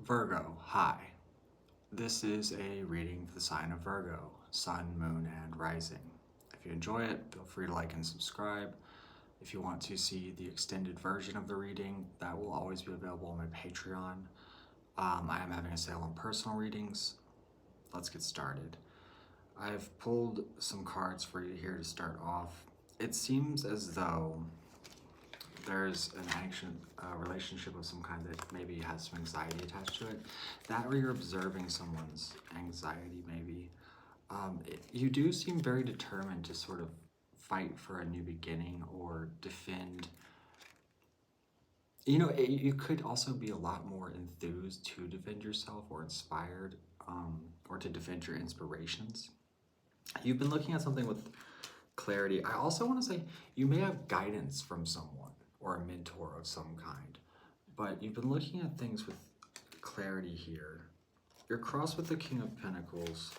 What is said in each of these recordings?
Virgo, hi. This is a reading for the sign of Virgo, sun, moon, and rising. If you enjoy it, feel free to like and subscribe. If you want to see the extended version of the reading, that will always be available on my Patreon. I am having a sale on personal readings. Let's get started. I've pulled some cards for you here to start off. It seems as though there's an anxious relationship of some kind that maybe has some anxiety attached to it. That or you're observing someone's anxiety maybe. You do seem very determined to sort of fight for a new beginning or defend. You could also be a lot more enthused to defend yourself or inspired or to defend your inspirations. You've been looking at something with clarity. I also want to say you may have guidance from someone or a mentor of some kind, but you've been looking at things with clarity here. You're crossed with the King of Pentacles.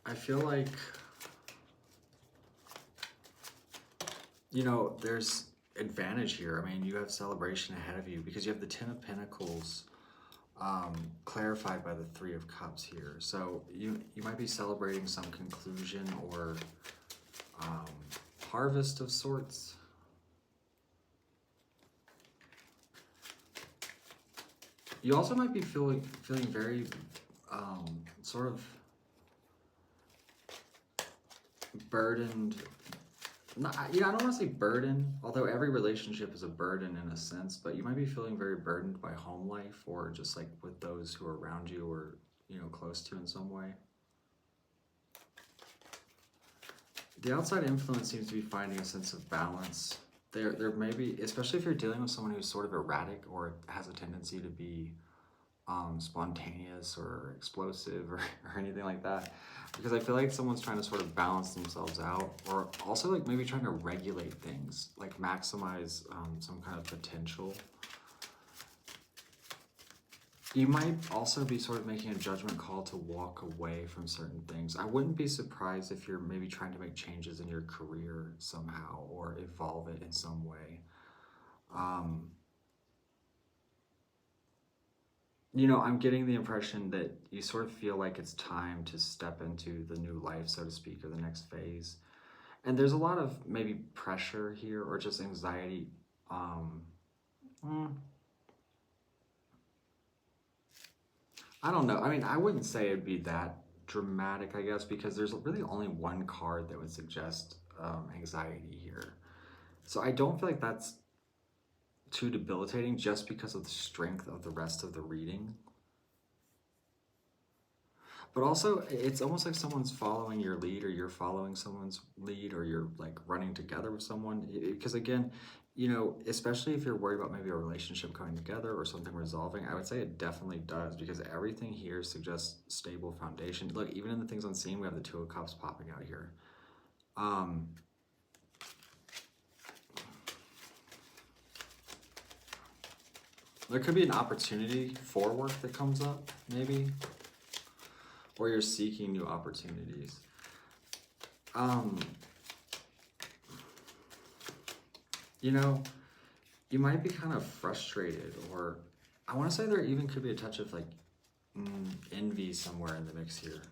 I feel like, there's advantage here. I mean, you have celebration ahead of you because you have the Ten of Pentacles clarified by the Three of Cups here. So you might be celebrating some conclusion or harvest of sorts. You also might be feeling very sort of burdened. I don't want to say burden, although every relationship is a burden in a sense, but you might be feeling very burdened by home life or just like with those who are around you or, close to in some way. The outside influence seems to be finding a sense of balance. There may be, especially if you're dealing with someone who's sort of erratic or has a tendency to be spontaneous or explosive or anything like that, because I feel like someone's trying to sort of balance themselves out, or also like maybe trying to regulate things, like maximize some kind of potential. You might also be sort of making a judgment call to walk away from certain things. I wouldn't be surprised if you're maybe trying to make changes in your career somehow or evolve it in some way. I'm getting the impression that you sort of feel like it's time to step into the new life, so to speak, or the next phase. And there's a lot of maybe pressure here or just anxiety. I don't know. I mean, I wouldn't say it'd be that dramatic, I guess, because there's really only one card that would suggest anxiety here. So I don't feel like that's too debilitating just because of the strength of the rest of the reading. But also, it's almost like someone's following your lead, or you're following someone's lead, or you're like running together with someone. Because again, especially if you're worried about maybe a relationship coming together or something resolving, I would say it definitely does, because everything here suggests stable foundation. Look, even in the things unseen, we have the Two of Cups popping out here. There could be an opportunity for work that comes up, maybe. Or you're seeking new opportunities. You might be kind of frustrated, or I want to say there even could be a touch of like envy somewhere in the mix here.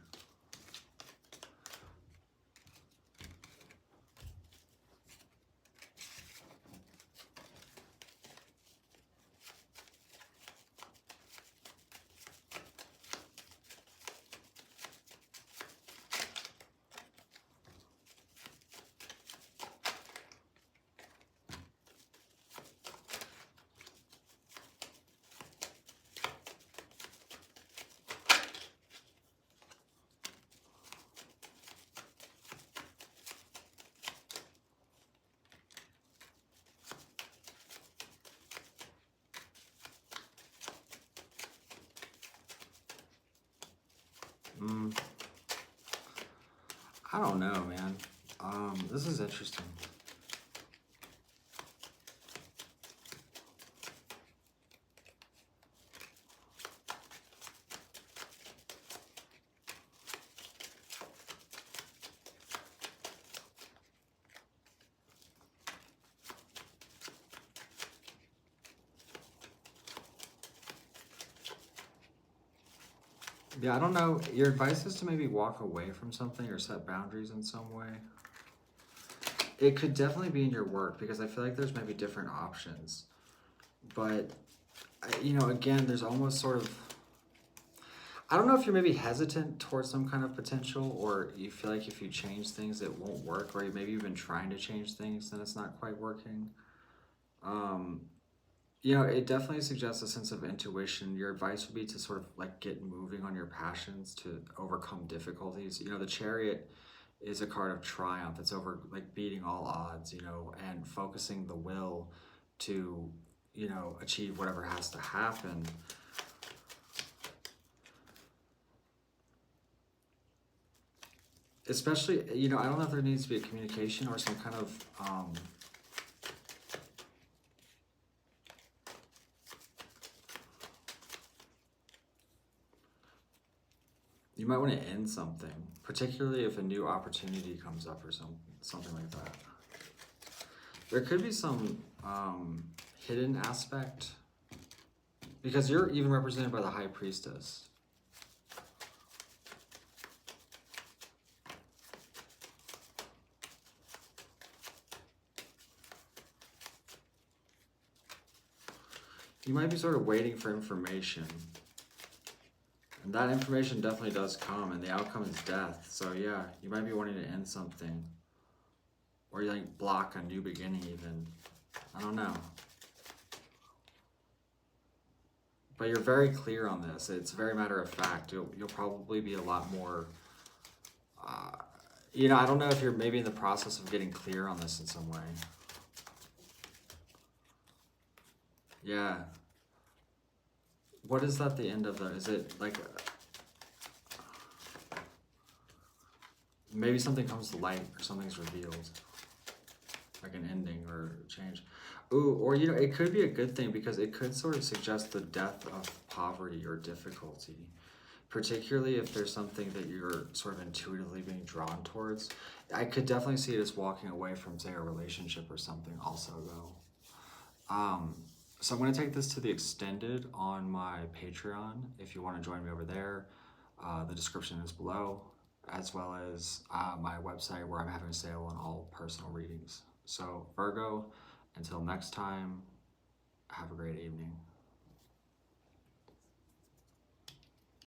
I don't know, man. This is interesting. Yeah, I don't know. Your advice is to maybe walk away from something or set boundaries in some way. It could definitely be in your work because I feel like there's maybe different options. But, again, there's almost sort of, I don't know if you're maybe hesitant towards some kind of potential, or you feel like if you change things it won't work, or maybe you've been trying to change things and it's not quite working. Um, it definitely suggests a sense of intuition. Your advice would be to sort of like get moving on your passions to overcome difficulties. The Chariot is a card of triumph. It's over like beating all odds, and focusing the will to, achieve whatever has to happen. Especially, I don't know if there needs to be a communication or some kind of, you might want to end something, particularly if a new opportunity comes up or something like that. There could be some hidden aspect, because you're even represented by the High Priestess. You might be sort of waiting for information. And that information definitely does come, and the outcome is death. So yeah, you might be wanting to end something. Or you like block a new beginning even. I don't know. But you're very clear on this. It's very matter of fact. You'll probably be a lot more, I don't know if you're maybe in the process of getting clear on this in some way. Yeah. What is that the end of the, is it like, maybe something comes to light or something's revealed, like an ending or change. Ooh, or it could be a good thing because it could sort of suggest the death of poverty or difficulty, particularly if there's something that you're sort of intuitively being drawn towards. I could definitely see it as walking away from, say, a relationship or something also, though. So I'm going to take this to the extended on my Patreon. If you want to join me over there, the description is below, as well as my website where I'm having a sale on all personal readings. So Virgo, until next time, have a great evening.